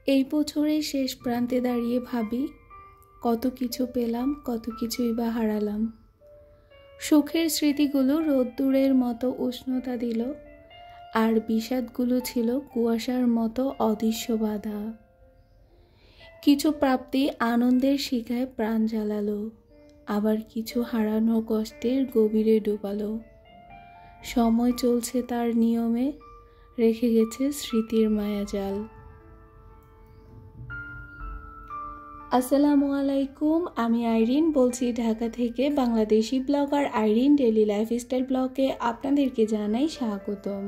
এই বছরের শেষ প্রান্তে দাঁড়িয়ে ভাবি, কত কিছু পেলাম, কত কিছুই বা হারালাম। সুখের স্মৃতিগুলো রোদ্দুরের মতো উষ্ণতা দিল, আর বিষাদগুলো ছিল কুয়াশার মতো অদৃশ্য বাধা। কিছু প্রাপ্তি আনন্দের শিখায় প্রাণ জ্বালালো, আবার কিছু হারানো কষ্টের গভীরে ডুবালো। সময় চলছে তার নিয়মে, রেখে গেছে স্মৃতির মায়াজাল। আসসালামু আলাইকুম, আমি আইরিন বলছি ঢাকা থেকে। Bangladeshi blogger Irin daily lifestyle ব্লগে আপনাদেরকে জানাই স্বাগতম।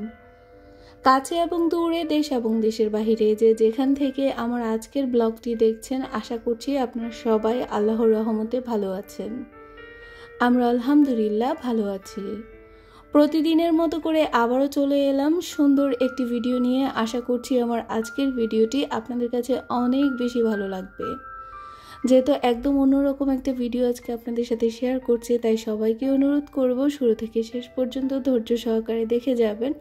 কাছে এবং দূরে, দেশ এবং দেশের বাহিরে যে যেখান থেকে আমার আজকের ব্লগটি দেখছেন, আশা করছি আপনারা সবাই আল্লাহর রহমতে ভালো আছেন। আমরা আলহামদুলিল্লাহ ভালো আছি। প্রতিদিনের মতো করে আবারও চলে এলাম সুন্দর একটি ভিডিও নিয়ে। আশা করছি আমার আজকের ভিডিওটি আপনাদের কাছে অনেক বেশি ভালো লাগবে। যেহেতু একদম অন্যরকম একটা ভিডিও আজকে আপনাদের সাথে শেয়ার করছি, তাই সবাইকে অনুরোধ করব শুরু থেকে শেষ পর্যন্ত ধৈর্য সহকারে দেখে যাবেন।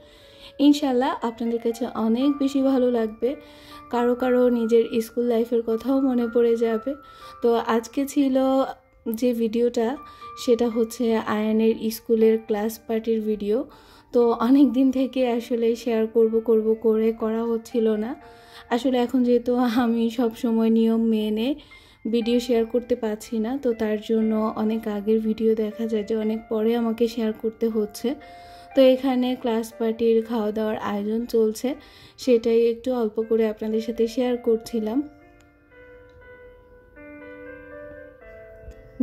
ইনশাল্লাহ আপনাদের কাছে অনেক বেশি ভালো লাগবে। কারো কারো নিজের স্কুল লাইফের কথাও মনে পড়ে যাবে। তো আজকে ছিল যে ভিডিওটা, সেটা হচ্ছে আয়ানের স্কুলের ক্লাস পার্টির ভিডিও। তো অনেক দিন থেকে আসলে শেয়ার করব করে করা হচ্ছিল না। আসলে এখন যেহেতু আমি সব সময় নিয়ম মেনে ভিডিও শেয়ার করতে পারছি না, তো তার জন্য অনেক আগের ভিডিও দেখা যায় যে অনেক পরে আমাকে শেয়ার করতে হচ্ছে। তো এখানে ক্লাস পার্টির খাওয়া দাওয়ার আয়োজন চলছে, সেটাই একটু অল্প করে আপনাদের সাথে শেয়ার করছিলাম।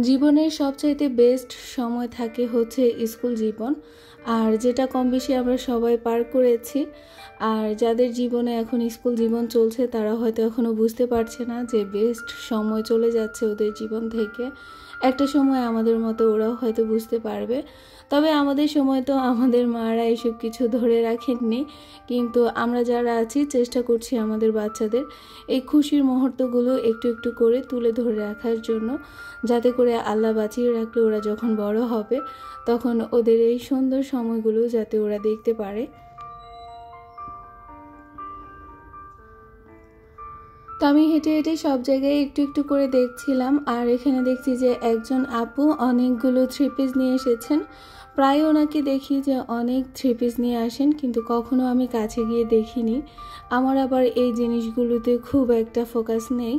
জীবনের সবচাইতে বেস্ট সময় থাকে হচ্ছে স্কুল জীবন, আর যেটা কম বেশি আমরা সবাই পার করেছি। আর যাদের জীবনে এখন স্কুল জীবন চলছে তারা হয়তো এখনও বুঝতে পারছে না যে বেস্ট সময় চলে যাচ্ছে ওদের জীবন থেকে। একটা সময় আমাদের মতো ওরাও হয়তো বুঝতে পারবে। তবে আমাদের সময় তো আমাদের মারা এসব কিছু ধরে রাখেননি, কিন্তু আমরা যারা আছি চেষ্টা করছি আমাদের বাচ্চাদের এই খুশির মুহূর্তগুলো একটু একটু করে তুলে ধরে রাখার জন্য, যাতে করে আল্লাহ বাঁচিয়ে রাখলে ওরা যখন বড় হবে তখন ওদের এই সুন্দর সময়গুলো যাতে ওরা দেখতে পারে। তো আমি হেঁটে হেঁটে সব জায়গায় একটু একটু করে দেখছিলাম, আর এখানে দেখছি যে একজন আপু অনেকগুলো থ্রি পিস নিয়ে এসেছেন। প্রায় ওনাকে দেখি যে অনেক থ্রি পিস নিয়ে আসেন, কিন্তু কখনো আমি কাছে গিয়ে দেখিনি। আমার আবার এই জিনিসগুলোতে খুব একটা ফোকাস নেই,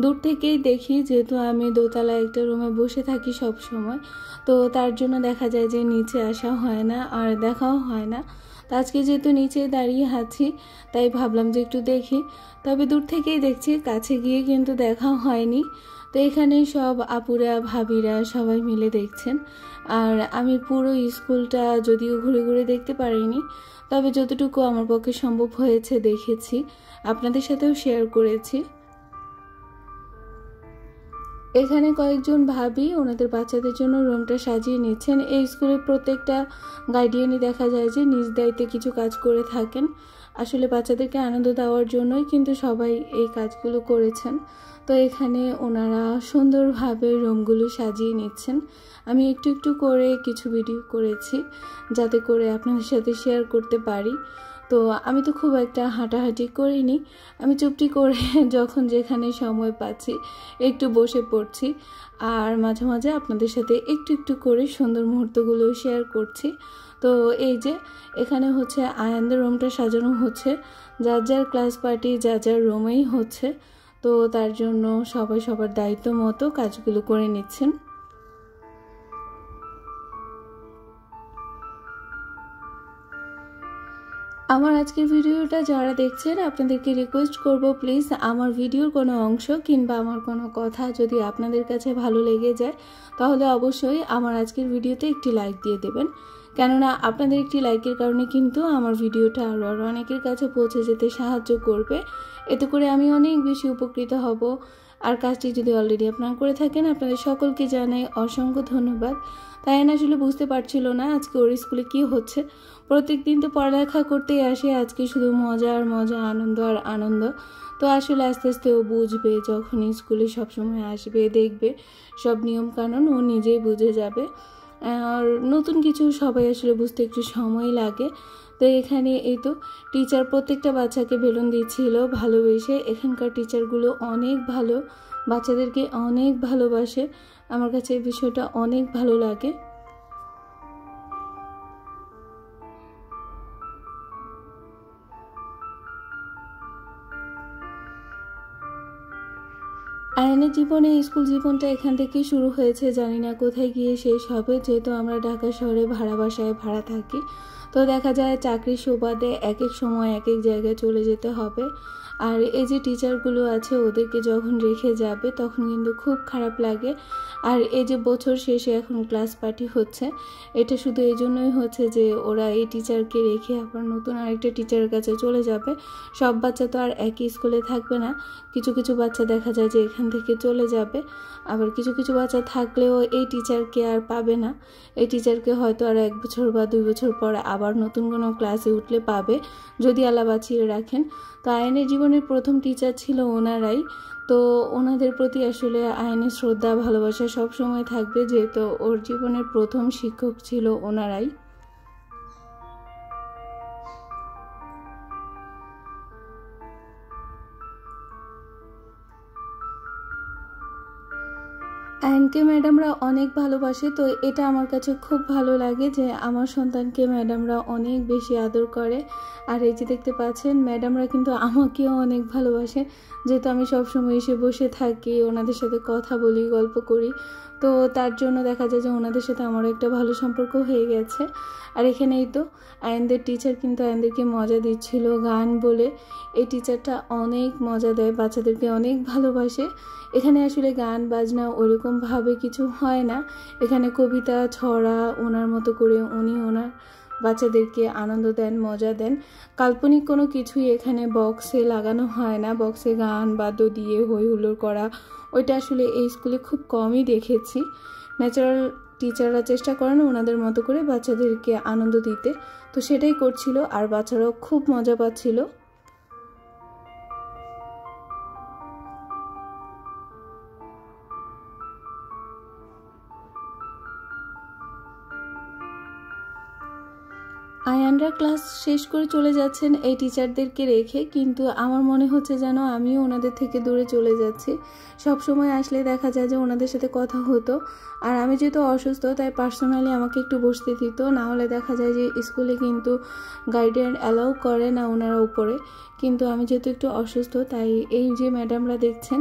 দূর থেকেই দেখি, যেহেতু আমি দোতলা একটা রুমে বসে থাকি সব সময়। তো তার জন্য দেখা যায় যে নিচে আসা হয় না আর দেখাও হয় না। তো আজকে যেহেতু নিচে দাঁড়িয়ে আছি, তাই ভাবলাম যে একটু দেখি। তবে দূর থেকেই দেখছি, কাছে গিয়ে কিন্তু দেখা হয়নি। তো এখানে সব আপুরা ভাবিরা সবাই মিলে দেখছেন, আর আমি পুরো স্কুলটা যদিও ঘুরে ঘুরে দেখতে পারিনি, তবে যতটুকু আমার পক্ষে সম্ভব হয়েছে দেখেছি, আপনাদের সাথেও শেয়ার করেছি। এখানে কয়েকজন ভাবি ওনাদের বাচ্চাদের জন্য রুমটা সাজিয়ে নিচ্ছেন। এই স্কুলের প্রত্যেকটা গার্ডিয়ানই দেখা যায় যে নিজ দায়িত্বে কিছু কাজ করে থাকেন। আসলে বাচ্চাদেরকে আনন্দ দেওয়ার জন্যই কিন্তু সবাই এই কাজগুলো করেছেন। তো এখানে ওনারা সুন্দরভাবে রুমগুলো সাজিয়ে নিচ্ছেন। আমি একটু একটু করে কিছু ভিডিও করেছি, যাতে করে আপনাদের সাথে শেয়ার করতে পারি। তো আমি তো খুব একটা হাঁটাহাঁটি করিনি, আমি চুপটি করে যখন যেখানে সময় পাচ্ছি একটু বসে পড়ছি, আর মাঝে মাঝে আপনাদের সাথে একটু একটু করে সুন্দর মুহূর্তগুলো শেয়ার করছি। তো এই যে এখানে হচ্ছে আয়ানদের রুমটা সাজানো হচ্ছে, যার যার ক্লাস পার্টি যার যার রুমেই হচ্ছে। তো তার জন্য সবাই সবার দায়িত্ব মতো কাজগুলো করে নিচ্ছেন। আমার আজকের ভিডিওটা যারা দেখছেন আপনাদেরকে রিকোয়েস্ট করব, প্লিজ আমার ভিডিওর কোনো অংশ কিংবা আমার কোনো কথা যদি আপনাদের কাছে ভালো লেগে যায়, তাহলে অবশ্যই আমার আজকের ভিডিওতে একটি লাইক দিয়ে দেবেন। কেননা আপনাদের একটি লাইকের কারণে কিন্তু আমার ভিডিওটা আরও অনেকের কাছে পৌঁছে যেতে সাহায্য করবে। এতে করে আমি অনেক বেশি উপকৃত হব। আর কাজটি যদি অলরেডি আপনারা করে থাকেন, আপনাদের সকলকে জানাই অসংখ্য ধন্যবাদ। তাই আসলে বুঝতে পারছিল না আজকে ওর স্কুলে কি হচ্ছে। প্রত্যেক দিন তো পড়ালেখা করতেই আসে, আজকে শুধু মজা আর মজা, আনন্দ আর আনন্দ। তো আসলে আস্তে আস্তে ও বুঝবে, যখন স্কুলে সবসময় আসবে দেখবে সব নিয়মকানুন ও নিজেই বুঝে যাবে। আর নতুন কিছু সবাই আসলে বুঝতে একটু সময় লাগে। তো এখানে এই তো টিচার প্রত্যেকটা বাচ্চাকে বেলুন দিচ্ছিল ভালোবেসে। এখানকার টিচারগুলো অনেক ভালো, বাচ্চাদেরকে অনেক ভালোবাসে। আমার কাছে এই বিষয়টা অনেক ভালো লাগে। আয়ানের জীবনে স্কুল জীবনটা এখান থেকেই শুরু হয়েছে, জানি না কোথায় গিয়ে শেষ হবে। যেহেতু আমরা ঢাকা শহরে ভাড়া বাসায় ভাড়া থাকি, তো দেখা যায় চাকরির সুবাদে এক এক সময় এক এক জায়গায় চলে যেতে হবে। আর এই যে টিচারগুলো আছে ওদেরকে যখন রেখে যাবে তখন কিন্তু খুব খারাপ লাগে। আর এই যে বছর শেষে এখন ক্লাস পার্টি হচ্ছে, এটা শুধু এই জন্যই হচ্ছে যে ওরা এই টিচারকে রেখে আবার নতুন আরেকটা টিচারের কাছে চলে যাবে। সব বাচ্চা তো আর একই স্কুলে থাকবে না, কিছু কিছু বাচ্চা দেখা যায় যে এখান থেকে চলে যাবে, আবার কিছু কিছু বাচ্চা থাকলেও এই টিচারকে আর পাবে না। এই টিচারকে হয়তো আর 1 বছর বা 2 বছর পর আবার নতুন কোনো ক্লাসে উঠলে পাবে, যদি আল্লাহ বাঁচিয়ে রাখেন। তো আয়ানের জীবনের প্রথম টিচার ছিল ওনারাই। তো ওনাদের প্রতি আসলে আয়ানের শ্রদ্ধা ভালোবাসা সব সময় থাকবে, যেহেতু ওর জীবনের প্রথম শিক্ষক ছিল ওনারাই। আয়নকে ম্যাডামরা অনেক ভালোবাসে। তো এটা আমার কাছে খুব ভালো লাগে যে আমার সন্তানকে ম্যাডামরা অনেক বেশি আদর করে। আর এই যে দেখতে পাচ্ছেন ম্যাডামরা কিন্তু আমাকেও অনেক ভালোবাসে, যেহেতু আমি সবসময় এসে বসে থাকি, ওনাদের সাথে কথা বলি, গল্প করি। তো তার জন্য দেখা যায় যে ওনাদের সাথে আমারও একটা ভালো সম্পর্ক হয়ে গেছে। আর এখানেই তো আয়নদের টিচার কিন্তু আয়নদেরকে মজা দিচ্ছিল গান বলে। এই টিচারটা অনেক মজা দেয়, বাচ্চাদেরকে অনেক ভালোবাসে। এখানে আসলে গান বাজনা ওরকমভাবে কিছু হয় না, এখানে কবিতা ছড়া ওনার মতো করে উনি ওনার বাচ্চাদেরকে আনন্দ দেন, মজা দেন। কাল্পনিক কোনো কিছুই এখানে বক্সে লাগানো হয় না, বক্সে গান বাদ্য দিয়ে হই হুল্লোড় করা ওইটা আসলে এই স্কুলে খুব কমই দেখেছি। ন্যাচারাল টিচাররা চেষ্টা করেন ওনাদের মতো করে বাচ্চাদেরকে আনন্দ দিতে, তো সেটাই করছিল আর বাচ্চারাও খুব মজা পাচ্ছিল। আয়ানরা ক্লাস শেষ করে চলে যাচ্ছেন এই টিচারদেরকে রেখে, কিন্তু আমার মনে হচ্ছে যেন আমিও ওনাদের থেকে দূরে চলে যাচ্ছি। সব সময় আসলে দেখা যায় যে ওনাদের সাথে কথা হতো, আর আমি যেহেতু অসুস্থ তাই পার্সোনালি আমাকে একটু বসতে দিত, না হলে দেখা যায় যে স্কুলে কিন্তু গাইডেন অ্যালাউ করে না ওনারা উপরে। কিন্তু আমি যেহেতু একটু অসুস্থ তাই এই যে ম্যাডামরা দেখছেন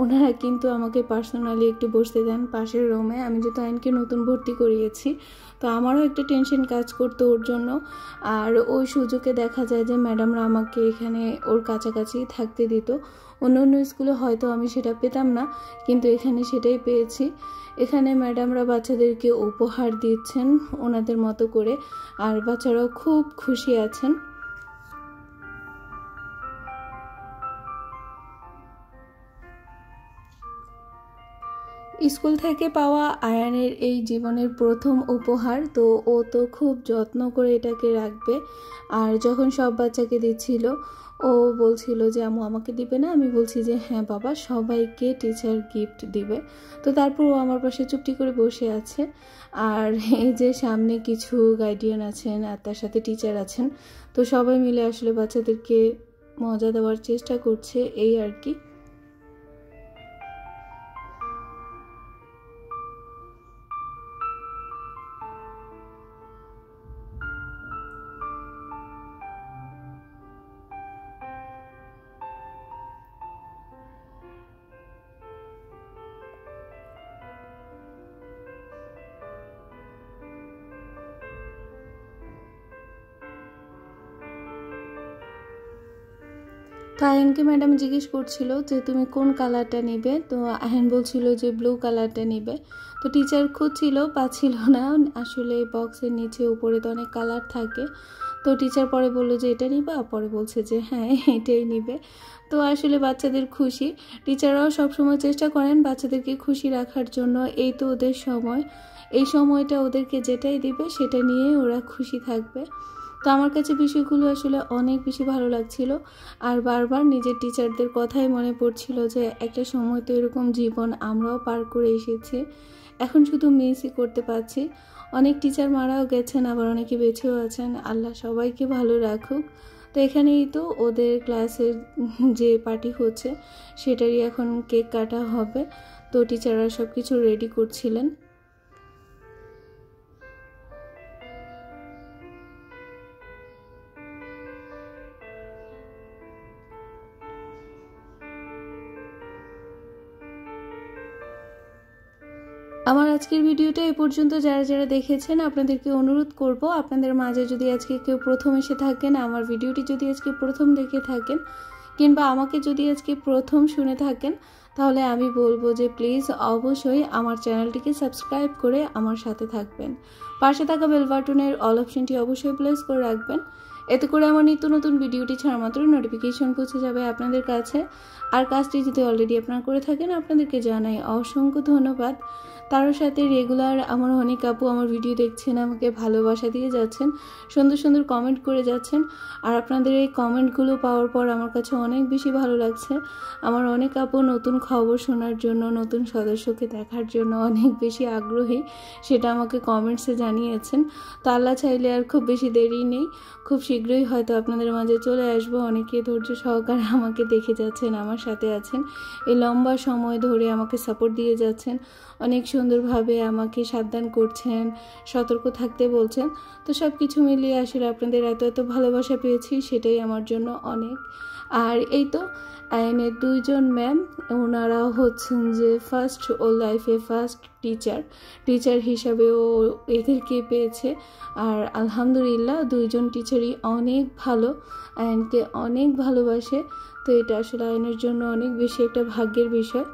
ওনারা কিন্তু আমাকে পার্সোনালি একটু বসতে দেন পাশের রুমে। আমি যেহেতু আইনকে নতুন ভর্তি করিয়েছি, তো আমারও একটা টেনশন কাজ করতো ওর জন্য। আর ওই সুযোগে দেখা যায় যে ম্যাডামরা আমাকে এখানে ওর কাছাকাছি থাকতে দিত। অন্য অন্য স্কুলে হয়তো আমি সেটা পেতাম না, কিন্তু এখানে সেটাই পেয়েছি। এখানে ম্যাডামরা বাচ্চাদেরকে উপহার দিচ্ছেন ওনাদের মতো করে, আর বাচ্চারাও খুব খুশি আছেন। স্কুল থেকে পাওয়া আয়ানের এই জীবনের প্রথম উপহার, তো ও তো খুব যত্ন করে এটাকে রাখবে। আর যখন সব বাচ্চাকে দিচ্ছিল ও বলছিল যে আম্মু আমাকে দিবে না, আমি বলছি যে হ্যাঁ বাবা সবাইকে টিচার গিফট দিবে। তো তারপর ও আমার পাশে চুপটি করে বসে আছে। আর এই যে সামনে কিছু গাইডিয়ান আছেন আর তার সাথে টিচার আছেন, তো সবাই মিলে আসলে বাচ্চাদেরকে মজা দেওয়ার চেষ্টা করছে, এই আর কি। তো আয়নকে ম্যাডাম জিজ্ঞেস করছিল যে তুমি কোন কালারটা নেবে, তো আয়ন বলছিল যে ব্লু কালারটা নেবে। তো টিচার খুঁজছিল পাচ্ছিল না, আসলে বক্সের নিচে উপরে তো অনেক কালার থাকে। তো টিচার পরে বললো যে এটা নিবা, পরে বলছে যে হ্যাঁ এটাই নিবে। তো আসলে বাচ্চাদের খুশি, টিচাররাও সবসময় চেষ্টা করেন বাচ্চাদেরকে খুশি রাখার জন্য। এই তো ওদের সময়, এই সময়টা ওদেরকে যেটাই দিবে সেটা নিয়ে ওরা খুশি থাকবে। তো আমার কাছে বিষয়গুলো আসলে অনেক বেশি ভালো লাগছিল। আর বারবার নিজের টিচারদের কথাই মনে পড়ছিল যে একটা সময় তো এরকম জীবন আমরাও পার করে এসেছি, এখন শুধু মিসই করতে পারছি। অনেক টিচার মারাও গেছেন, আবার অনেকে বেঁচেও আছেন। আল্লাহ সবাইকে ভালো রাখুক। তো এখানেই তো ওদের ক্লাসের যে পার্টি হচ্ছে সেটারই এখন কেক কাটা হবে। তো টিচাররা সব কিছু রেডি করছিলেন। আমার আজকের ভিডিওটা এই পর্যন্ত যারা যারা দেখেছেন আপনাদেরকে অনুরোধ করব, আপনাদের মাঝে যদি আজকে কেউ প্রথম এসে থাকেন, আমার ভিডিওটি যদি আজকে প্রথম দেখে থাকেন, কিংবা আমাকে যদি আজকে প্রথম শুনে থাকেন, তাহলে আমি বলবো যে প্লিজ অবশ্যই আমার চ্যানেলটিকে সাবস্ক্রাইব করে আমার সাথে থাকবেন। পাশে থাকা বেল বাটনের অল অপশনটি অবশ্যই প্রেস করে রাখবেন। এতে করে আমার নিত্য নতুন ভিডিওটি ছাড়া মাত্র নোটিফিকেশন পৌঁছে যাবে আপনাদের কাছে। আর কাজটি যদি অলরেডি আপনারা করে থাকেন, আপনাদেরকে জানাই অসংখ্য ধন্যবাদ। তার সাথে রেগুলার আমার অনেক আপু আমার ভিডিও দেখছেন, আমাকে ভালোবাসা দিয়ে যাচ্ছেন, সুন্দর সুন্দর কমেন্ট করে যাচ্ছেন। আর আপনাদের এই কমেন্টগুলো পাওয়ার পর আমার কাছে অনেক বেশি ভালো লাগছে। আমার অনেক আপু নতুন খবর শোনার জন্য, নতুন সদস্যকে দেখার জন্য অনেক বেশি আগ্রহী, সেটা আমাকে কমেন্টসে জানিয়েছেন। তো আল্লাহ চাইলে আর খুব বেশি দেরি নেই, খুব শীঘ্রই হয়তো আপনাদের মাঝে চলে আসবো। অনেকে ধৈর্য সহকারে আমাকে দেখে যাচ্ছেন, আমার সাথে আছেন, এই লম্বা সময় ধরে আমাকে সাপোর্ট দিয়ে যাচ্ছেন, অনেক সুন্দরভাবে আমাকে সাবধান করছেন, সতর্ক থাকতে বলছেন। তো সব কিছু মিলিয়ে আসলে আপনাদের এত এত ভালোবাসা পেয়েছি, সেটাই আমার জন্য অনেক। আর এই তো আইনের দুইজন ম্যাম, ওনারা হচ্ছেন যে ফার্স্ট ও লাইফে ফার্স্ট টিচার হিসাবেও এদেরকে পেয়েছে। আর আলহামদুলিল্লাহ দুইজন টিচারই অনেক ভালো, আইনকে অনেক ভালোবাসে। তো এটা আসলে আইনের জন্য অনেক বেশি একটা ভাগ্যের বিষয়।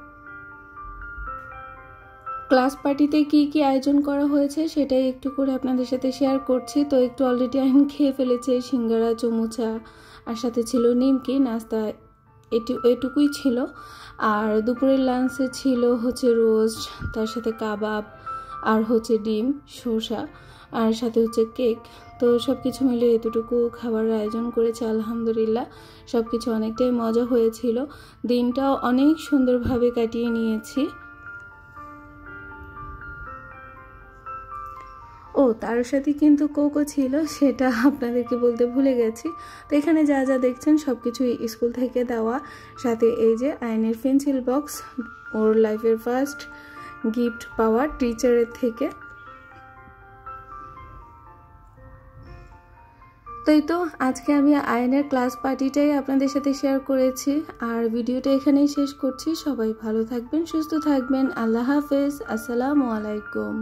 ক্লাস পার্টিতে কি কি আয়োজন করা হয়েছে সেটাই একটু করে আপনাদের সাথে শেয়ার করছি। তো একটু অলরেডি আইন খেয়ে ফেলেছে সিঙ্গারা, চমুচা, আর সাথে ছিল নিমকি নাস্তা, এটুকুই ছিল। আর দুপুরের লাঞ্চে ছিল হচ্ছে রোস্ট, তার সাথে কাবাব, আর হচ্ছে ডিম, শসা, আর সাথে হচ্ছে কেক। তো সব কিছু মিলে এতটুকু খাবার আয়োজন করেছে। আলহামদুলিল্লাহ সব কিছু অনেকটাই মজা হয়েছিল, দিনটাও অনেক সুন্দরভাবে কাটিয়ে নিয়েছি। ও তার সাথে কিন্তু কোকো ছিল, সেটা আপনাদেরকে বলতে ভুলে গেছি। তো এখানে যা যা দেখছেন সব কিছুই স্কুল থেকে দেওয়া। সাথে এই যে আইনের পেন্সিল বক্স, ওর লাইফের ফার্স্ট গিফট পাওয়া টিচারের থেকে। তো আজকে আমি আয়নের ক্লাস পার্টিটাই আপনাদের সাথে শেয়ার করেছি। আর ভিডিওটা এখানেই শেষ করছি। সবাই ভালো থাকবেন, সুস্থ থাকবেন। আল্লাহ হাফেজ, আসসালামু আলাইকুম।